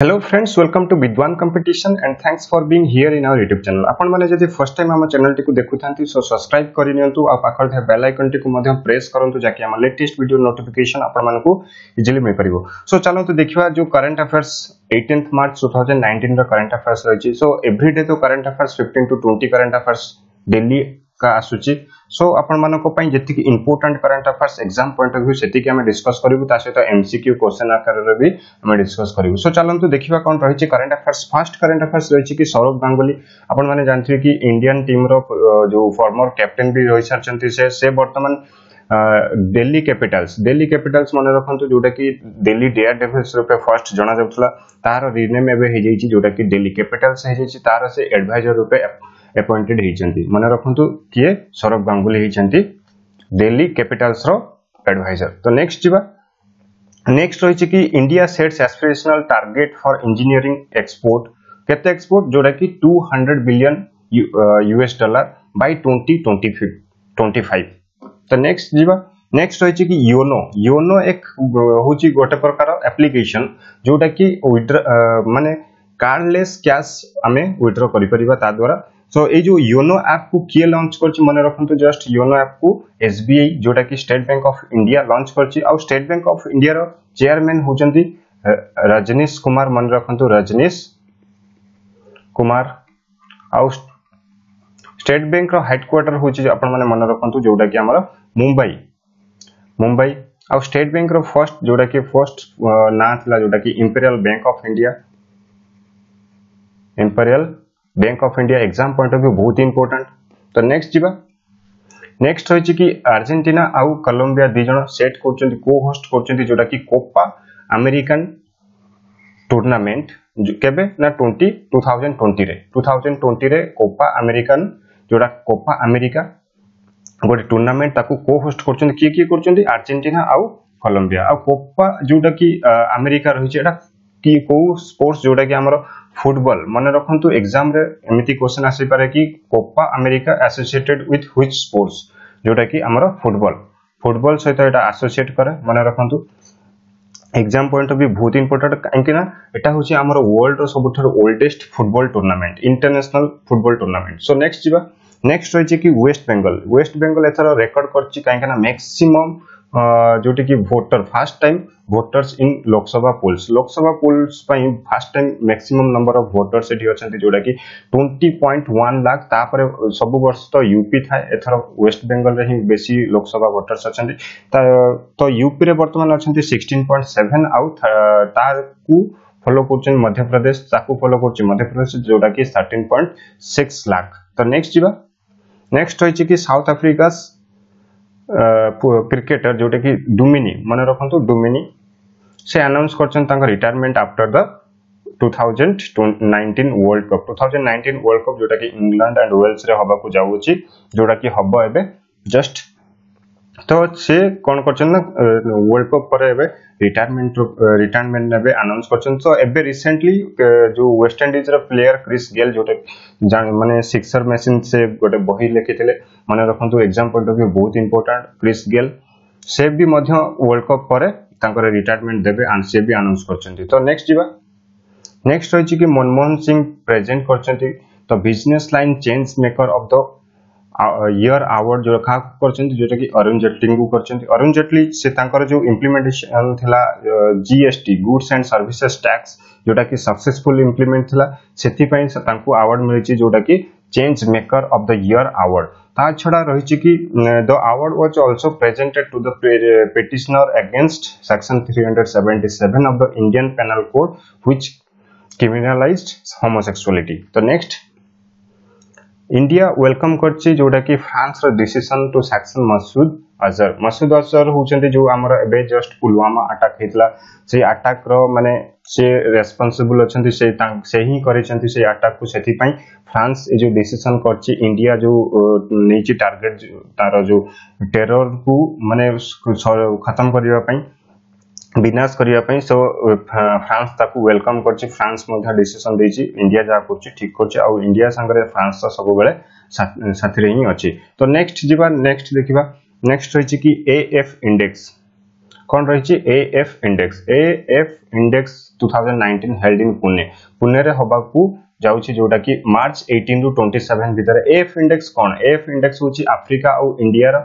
Hello friends, welcome to Vidwan Competition and thanks for being here in our YouTube channel. आपण माने जदि first time हम channel टी को देखुथांती सो सब्सक्राइब करि नियंतु आ पाखर थे बेल आइकन टी को मध्य प्रेस करंतु जाकि हम लेटेस्ट वीडियो नोटिफिकेशन आपण मानकु इजीली मिल परिबो। सो चलो तो देखिबा जो करंट अफेयर्स 18th मार्च 2019 रो करंट अफेयर्स रहिछि। सो एवरीडे तो current affairs 15 to 20 current affairs daily का आसुची। सो आपण मानको पई जति कि important current affairs exam point of view सेति कि हम डिस्कस करिवु ता सहित एमसीक्यू क्वेश्चन आकार रे भी हम डिस्कस करिवु। सो चलंतु देखिबा कोन रहिछि current affairs. First current affairs रहिछि कि सौरभ गांगुली आपण माने जानथि कि इंडियन टीम रो जो फॉर्मर कैप्टन भी रहि सारचंती से वर्तमान दिल्ली कैपिटल्स मन रखंतु जोटा कि दिल्ली डेयर डेविल्स रूपे फर्स्ट जना जाउथला तार रीनेम एबे हे जाइछि जोटा कि दिल्ली कैपिटल्स हे जाइछि तार से एडवाइजर रूपे अपॉइंटेड हेचंती। मन रखंतु किए सौरभ गांगुली हेचंती दिल्ली कैपिटल्स रो एडवाइजर। तो नेक्स्ट रहिछि कि India sets aspirational target for engineering export केते एक्सपोर्ट जोटा कि 200 बिलियन यूएस डॉलर बाय 2025। तो नेक्स्ट रहिछि कि योनो एक होछि गोटे प्रकार एप्लीकेशन जोटा कि माने कार्डलेस कैश हमें विथड्रॉ करि परिबा ता द्वारा। सो ए जो योनो ऐप को किए लॉन्च करछि मन रखंतु जस्ट योनो ऐप को एसबीआई जोटा कि State Bank of India launch करछि। आ स्टेट बैंक ऑफ इंडिया रो चेयरमैन होचंती रजनीश कुमार। मन रखंतु रजनीश कुमार। आ स्टेट बैंक रो हेडक्वार्टर होछि आपण माने मन रखंतु जोटा कि हमर मुंबई। आ स्टेट बैंक रो फर्स्ट जोटा कि फर्स्ट ना थला जोटा कि Imperial Bank of India exam point of view बहुत इंपोर्टेंट। तो नेक्स्ट होछि कि अर्जेंटीना आउ कोलंबिया दि जण सेट करचंती को होस्ट करचंती जोटा कि कोपा अमेरिकन टूर्नामेंट केबे ना 2020 रे कोपा अमेरिकन जोटा कोपा अमेरिका गोटे टूर्नामेंट ताकू को होस्ट करचंती किए करचंती अर्जेंटीना आउ कोलंबिया। आ कोपा जोटा कि अमेरिका रहिछि एटा कि को स्पोर्ट्स जोटा कि हमर फुटबॉल। मन रखंतु एग्जाम रे एमिति क्वेश्चन आसी पारे कि Copa America associated with which sports जोटा कि हमर फुटबॉल सहित एटा एसोसिएट करे। मन रखंतु एग्जाम पॉइंट ऑफ व्यू बहुत इंपोर्टेंट काहेकि ना एटा होछि हमर वर्ल्ड रो सबथर oldest football tournament international football tournament. So next रहिछि कि वेस्ट बेंगल एथरो रेकॉर्ड करछि काहेकि ना मैक्सिमम जोटी कि voter first time voters in Lok Sabha polls पई first time maximum number of voters एठी अछंती जोटा कि 20.1 लाख। तापर सब वर्ष तो यूपी था एथरो वेस्ट बेंगल रे ही बेसी लोकसभा वोटर्स अछंती। तो यूपी रे वर्तमान अछंती 16.7 आउट तार को फॉलो करछन मध्य प्रदेश ताकू फॉलो करछि मध्य प्रदेश जोटा कि 13.6 लाख। तो नेक्स्ट होइछि कि साउथ अफ्रीका क्रिकेटर जोटे कि डुमिनी मन रखंतु डुमिनी से अनाउंस करछन तांका retirement after the 2019 world cup जोटा कि इंग्लैंड एंड वेल्स रे हबा को जाउछि जोटा कि हबो एबे जस्ट। तो से कोन करछन ना वर्ल्ड कप पर एबे रिटायरमेंट एबे अनाउंस करछन। तो एबे रिसेंटली जो वेस्ट इंडीज रो प्लेयर क्रिस गेल जोटे माने सिक्सर मशीन से गोटे बही लिखिथिले मन रखंतु एग्जाम पॉइंट ऑफ व्यू बहुत इंपोर्टेंट। क्रिस गेल से भी मध्य वर्ल्ड कप पर तांकर रिटायरमेंट देबे आन से भी अनाउंस करछंती। तो नेक्स्ट होइछि कि मनमोहन सिंह प्रेजेंट करछंती तो business line change maker of the year award जो रखा करछंती जोटा कि अरुण जेटली को करछंती। अरुण जेटली से तांकर जो इंप्लीमेंटेशन थिला GST goods and services tax जोटा कि सक्सेसफुल इंप्लीमेंट थिला सेति पई तांको अवार्ड मिलिछि जोटा कि change maker of the year award. ता छडा रहिछि कि the award was also presented to the petitioner against section 377 of the Indian penal code which criminalized homosexuality. तो नेक्स्ट इंडिया वेलकम करछि जोटा कि फ्रांस रो decision to sanction Masood Azhar होचंती जो हमर एबे जस्ट पुलवामा अटैक हेतला से अटैक रो माने से रेस्पोंसिबल अछंती से ही करिसंती से अटैक को सेति पई फ्रांस ए जो डिसीजन करछि इंडिया जो नीचे टारगेट तार जो टेरर को माने खत्म करिवा पई विनाश करिया पई। सो फ्रांस ताकू वेलकम करछि फ्रांस मध्ये डिसीजन देछि इंडिया जा करछि ठीक करछि आ इंडिया संगरे फ्रांस तो सब बेले साथी रे ही अछि। तो नेक्स्ट देखिबा नेक्स्ट होइछि कि एएफ इंडेक्स कौन रही AF index 2019 held in Pune रे हबाकू जाउची जोटा कि मार्च 18 टू 27 भीतर एएफ इंडेक्स कौन एएफ इंडेक्स होची अफ्रीका और इंडिया रा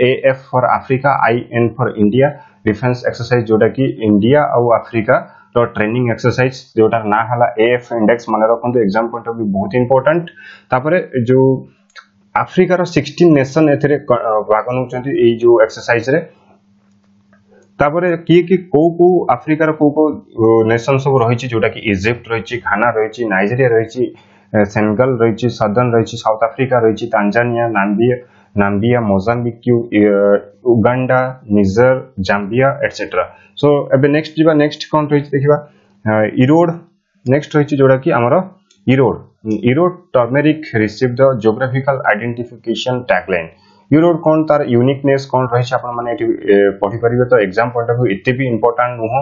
AF for Africa IN for India defence exercise जोटा कि इंडिया और अफ्रीका तो ट्रेनिंग एक्सरसाइज जोटा ना हला एएफ इंडेक्स माने रखंतु एग्जाम पॉइंट ऑफ व्यू बहुत इंपोर्टेंट तापरे जो अफ्रीका रो 16 नेशन एथरे भाग नउचंती ए जो एक्सरसाइज रे तापरे कि को अफ्रीका रो को नेशन सब रही जोटा कि इजिप्ट रही घाना रही नाइजेरिया रही सेनेगल रही सदर्न रही साउथ अफ्रीका रही तांजानिया नाम्बिया मोजाम्बिक उगांडा निजर जाम्बिया एटसेट्रा सो एबे नेक्स्ट कौन रही देखिबा इरोड नेक्स्ट रही जोटा कि हमर Erode turmeric receive the geographical identification tagline Erode कौन तार यूनिकनेस कौन रही अपन माने पढ़ी परिबे तो एग्जाम पॉइंट ऑफ व्यू इते भी इंपोर्टेंट नुह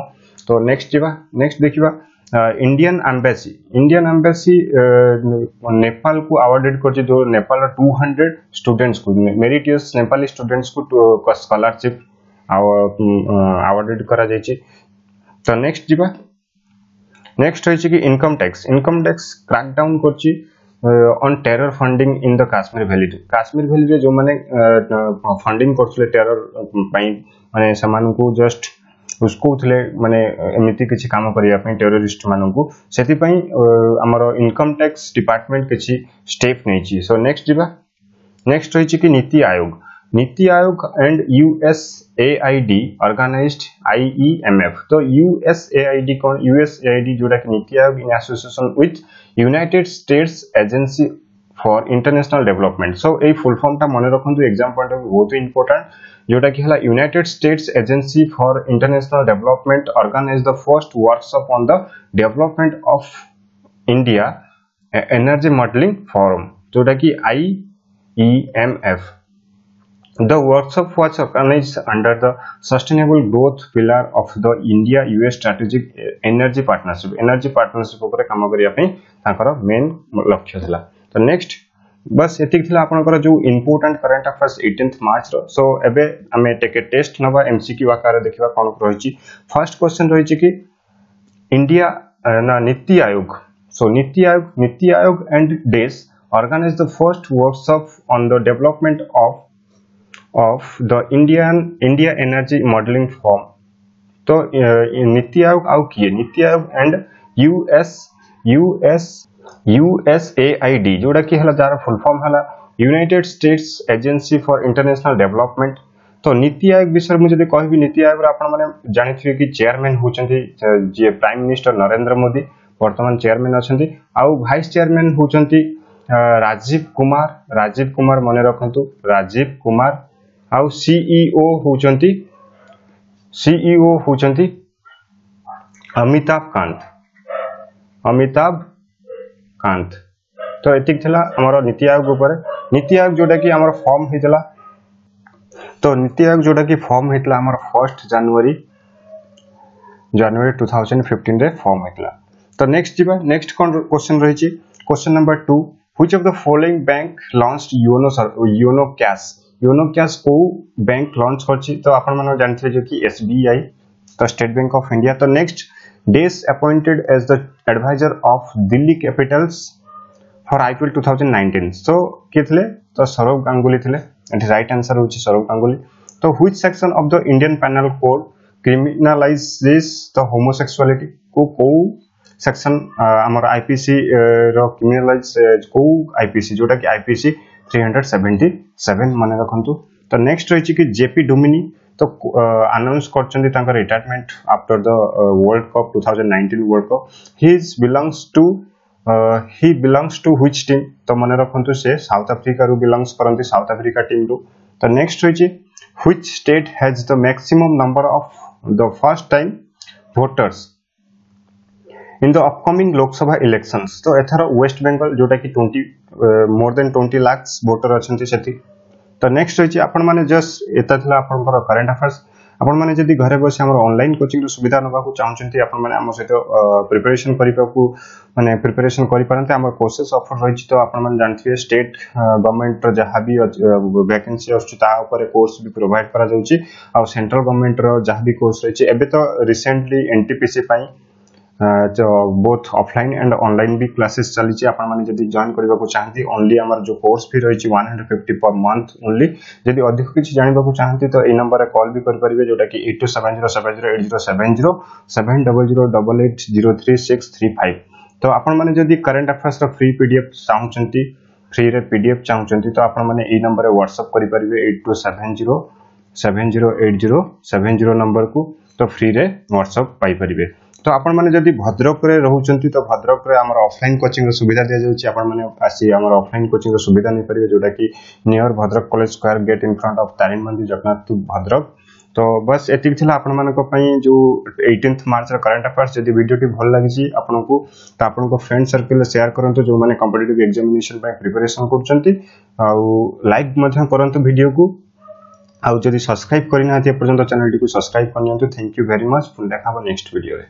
तो नेक्स्ट देखिबा इंडियन एम्बेसी नेपाल को अवार्डेड कर जो नेपाल 200 स्टूडेंट्स को मेरिटियस नेपाली स्टूडेंट्स को स्कॉलरशिप अवार्डेड करा जायछि तो नेक्स्ट रही कि इनकम टैक्स क्रैकडाउन करछि on terror funding in the Kashmir valley रे जो माने फंडिंग करथले टेरर पई माने समान को जस्ट उसको थले माने एमिति किछि काम करिया पई टेररिस्ट मानन को सेति पई हमर इनकम टैक्स डिपार्टमेंट किछि स्टेप नेछि सो नेक्स्ट रही कि NITI Aayog and USAID organised आईईएमएफ तो यूएसएआईडी कौन यूएसएआईडी जोटा कि NITI Aayog in association with United States agency for international development so a full form ता मन रखंतु एग्जाम पॉइंट ऑफ बहुत इंपोर्टेंट जोटा कि हला United States agency for international development organise the first workshop on the development of India energy modelling forum जोटा कि आईईएमएफ The workshop was organized under the Sustainable Growth pillar of the India-US Strategic Energy Partnership. Energy Partnership ऊपर काम करिया पे ताकर main लक्ष्य थिला. तो next बस एतिक थिला आपनकर जो important current affairs 18th March रो. सो एबे हमें टेक टेस्ट नबा एमसीक्यू आकार देखिबा कोन रहिछि. फर्स्ट क्वेश्चन रहिछि कि इंडिया ना नीति आयोग. सो नीति आयोग एंड डेस organized the first workshop on the development of the India Energy Modeling Forum. तो नीति आयोग आउ किए नीति आयोग एंड USAID जोड़ा कि हला जार फुल फॉर्म हला United States agency for international development. तो नीति आयोग विषय मुझे जदि कहबी नीति आयोग रा आपण माने जानिथिबे कि चेयरमैन होचंती जे प्राइम मिनिस्टर नरेंद्र मोदी वर्तमान चेयरमैन अछंती आउ वाइस चेयरमैन होचंती राजीव कुमार मने रखंतु राजीव कुमार आउ सीईओ होचंती अमिताभ कांत. तो एतिक थिला हमर नीति आयोग ऊपर. नीति आयोग जोटा कि हमर फॉर्म हितला. तो नीति आयोग जोटा कि फॉर्म हितला हमर 1 जनवरी 2015 रे फॉर्म हितला. तो नेक्स्ट क्वेश्चन रहिछि question number 2 which of the following bank launched YONO cash को बैंक लॉन्च करछि. तो आपण माने जानथि जे कि एसबीआई तो स्टेट बैंक ऑफ इंडिया. तो नेक्स्ट डेस appointed as the advisor of Delhi Capitals for IPL 2019. So केथले तो सौरभ गांगुली थिले. एटी राइट आंसर होछि सौरभ गांगुली. तो which section of the Indian penal code criminalizes the homosexuality को सेक्शन हमर आईपीसी रो क्रिमिनलाइज को आईपीसी जोटा कि आईपीसी 377 माने रखंतु. तो नेक्स्ट रही कि जेपी डोमिनी तो अनाउंस करचंदी तांका retirement after the world cup 2019 world cup. He belongs to which team. तो माने रखंतु से साउथ अफ्रीका रू बिलोंग्स करंती साउथ अफ्रीका टीम रू. तो नेक्स्ट रही which state has the maximum number of the first time voters in the upcoming Lok Sabha elections. तो एथर वेस्ट बंगाल जोटा कि more than 20 lakhs वोटर अछंती सेठी. तो नेक्स्ट रही आपण माने जस्ट एता थिला आपनकर करंट अफेयर्स. आपण माने जदि घरे बसे हमर ऑनलाइन कोचिंग रो सुविधा नबा को चाहउचंती आपण माने हम सहित प्रिपरेशन करिपा को माने प्रिपरेशन करि पारंते हमर कोर्सेस ऑफर रहि तो आपण माने जानथिबे स्टेट गवर्नमेंट रो जहा भी वैकेंसी आछी ता ऊपर कोर्स भी प्रोवाइड करा जाउची आ सेंट्रल गवर्नमेंट रो जहा भी कोर्स रहि एबे तो रिसेंटली एनटीपीसी पई जो बोथ ऑफलाइन एंड ऑनलाइन भी क्लासेस चली आपण माने जदि जॉइन करबा को चाहती ओनली हमर जो कोर्स फी रही 150 पर मंथ ओनली जदि अधिक किछि जानबा को चाहती तो ए नंबर रे कॉल भी कर परिबे जोटा कि 8270708070 7088080335 तो आपण माने जदि करंट अफेयर्स रो फ्री पीडीएफ चाहउचंती फ्री रे पीडीएफ चाहउचंती तो आपण माने ए नंबर रे व्हाट्सएप करि परिबे 8270708070 नंबर को तो फ्री रे व्हाट्सएप पाई परिबे तो आपण माने जदि भद्रक रे रहउचंती तो भद्रक रे हमर ऑफलाइन कोचिंग रो सुविधा दिया जाउची आपण माने आसी हमर ऑफलाइन कोचिंग रो सुविधा नै परिबे जोटा कि near Bhadrak college square gate in front of Tarini Mandir Jagannathpur Bhadrak तो बस एतिक थिला आपण मानको पई जो 18th मार्च रो करंट अफेयर्स जदि वीडियो टी भल लागिची आपनको तो आपनको फ्रेंड सर्कल रे शेयर करंतु जो माने कॉम्पिटिटिव एग्जामिनेशन पई प्रिपरेशन करचंती आ लाइक मध्य करंतु वीडियो को आउ जदि सब्सक्राइब करिना पर्यंत चैनल टी को सब्सक्राइब करनियंतु थैंक यू वेरी मच पुन देखाबो नेक्स्ट वीडियो रे।